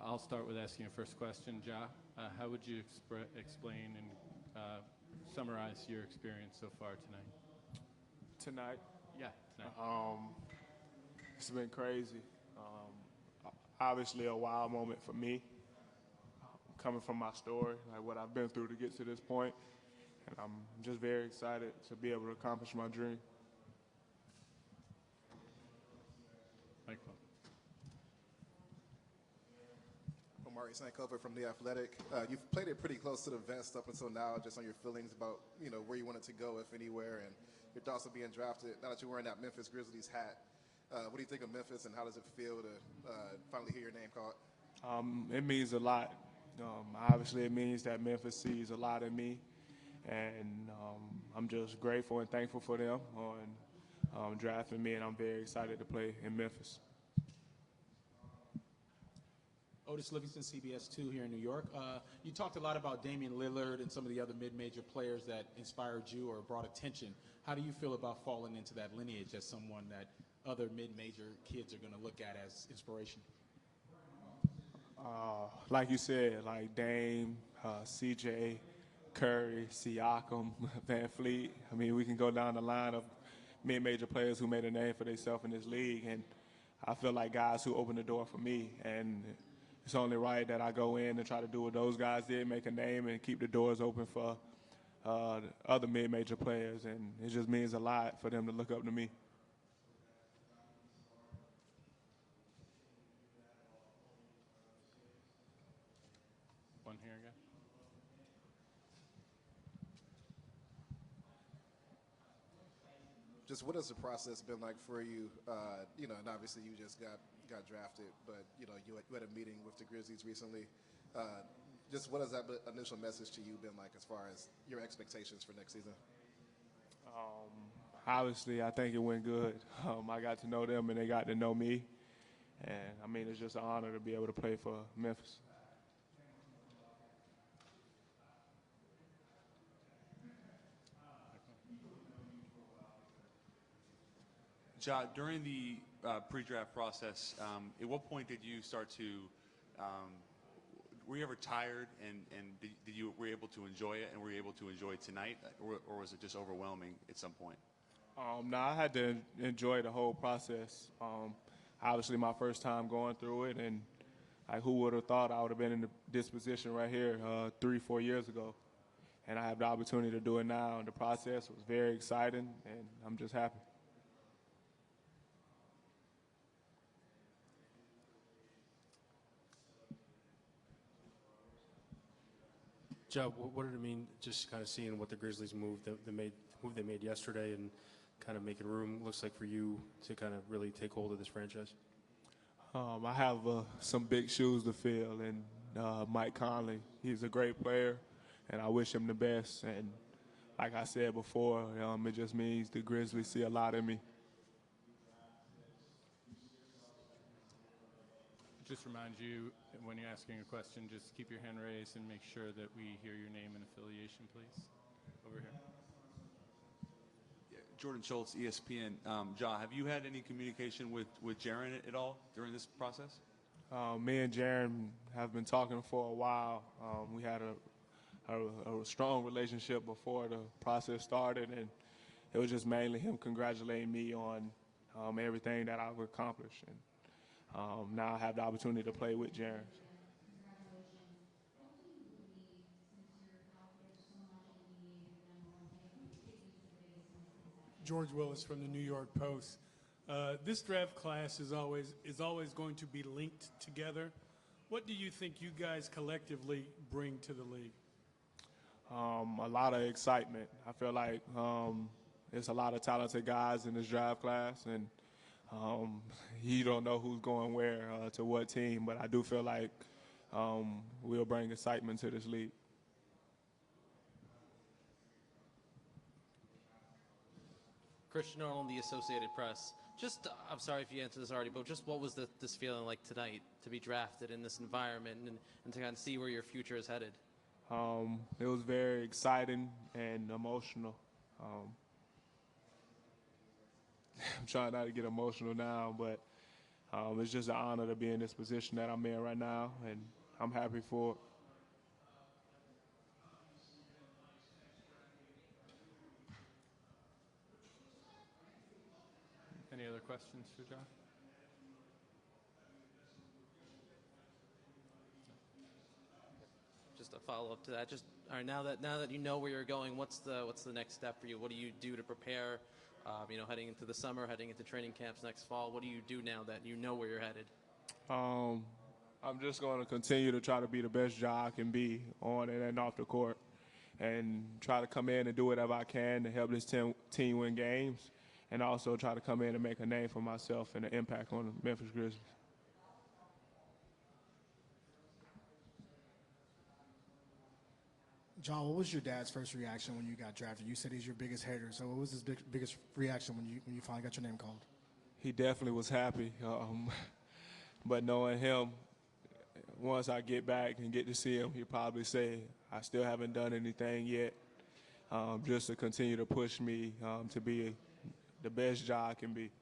I'll start with asking a first question. Ja, how would you explain and summarize your experience so far tonight? Tonight, Yeah, tonight. it's been crazy. Obviously, a wild moment for me, coming from my story, like what I've been through to get to this point, and I'm just very excited to be able to accomplish my dream. Michael. Omari Sankofa from The Athletic. You've played it pretty close to the vest up until now, just on your feelings about, where you wanted to go, if anywhere, and your thoughts of being drafted. Now that you're wearing that Memphis Grizzlies hat, what do you think of Memphis, and how does it feel to finally hear your name called? It means a lot. Obviously, it means that Memphis sees a lot in me, and I'm just grateful and thankful for them on drafting me, and I'm very excited to play in Memphis. Otis Livingston, CBS 2 here in New York. You talked a lot about Damian Lillard and some of the other mid-major players that inspired you or brought attention. How do you feel about falling into that lineage as someone that other mid-major kids are going to look at as inspiration? Like you said, like Dame, CJ, Curry, Siakam, Van Fleet. I mean, we can go down the line of mid-major players who made a name for themselves in this league, and I feel like guys who opened the door for me, and it's only right that I go in and try to do what those guys did, make a name and keep the doors open for other mid-major players, and it just means a lot for them to look up to me. One here again. Just what has the process been like for you? And obviously you just got drafted, but you had a meeting with the Grizzlies recently. Just what has that initial message to you been like as far as your expectations for next season? Obviously, I think it went good. I got to know them and they got to know me, and I mean it's just an honor to be able to play for Memphis. Ja, during the pre-draft process, at what point did you start to, were you ever tired and were you able to enjoy it, and were you able to enjoy it tonight, or was it just overwhelming at some point? No, I had to enjoy the whole process. Obviously, my first time going through it, and like who would have thought I would have been in this position right here 3-4 years ago, and I have the opportunity to do it now. And the process was very exciting, and I'm just happy. Ja, what did it mean just kind of seeing what the Grizzlies move they made yesterday and kind of making room, looks like, for you to kind of really take hold of this franchise? I have some big shoes to fill, and Mike Conley, he's a great player, and I wish him the best. And like I said before, it just means the Grizzlies see a lot in me. Just remind you, when you're asking a question, just keep your hand raised and make sure that we hear your name and affiliation, please. Over here. Yeah, Jordan Schultz, ESPN. Ja, have you had any communication with Jaren at all during this process? Me and Jaren have been talking for a while. We had a strong relationship before the process started, and it was just mainly him congratulating me on everything that I've accomplished. And now I have the opportunity to play with Jaren. George Willis from the New York Post. This draft class is always going to be linked together. What do you think you guys collectively bring to the league? A lot of excitement. I feel like there's a lot of talented guys in this draft class, and you don't know who's going where to what team, but I do feel like we'll bring excitement to this league. Christian Arnold, the Associated Press. Just, I'm sorry if you answered this already, but just what was this feeling like tonight to be drafted in this environment and to kind of see where your future is headed? It was very exciting and emotional. I'm trying not to get emotional now, but It's just an honor to be in this position that I'm in right now, and I'm happy for it. Any other questions for John? Just a follow up to that. Just all right, now that you know where you're going, what's the next step for you? What do you do to prepare? Heading into the summer, heading into training camps next fall. What do you do now that you know where you're headed? I'm just going to continue to try to be the best Ja I can be on and off the court, and try to come in and do whatever I can to help this team win games, and also try to come in and make a name for myself and an impact on the Memphis Grizzlies. John, what was your dad's first reaction when you got drafted? You said he's your biggest hater, so what was his biggest reaction when you finally got your name called? He definitely was happy, but knowing him, once I get back and get to see him, he'll probably say, I still haven't done anything yet, just to continue to push me to be the best Ja I can be.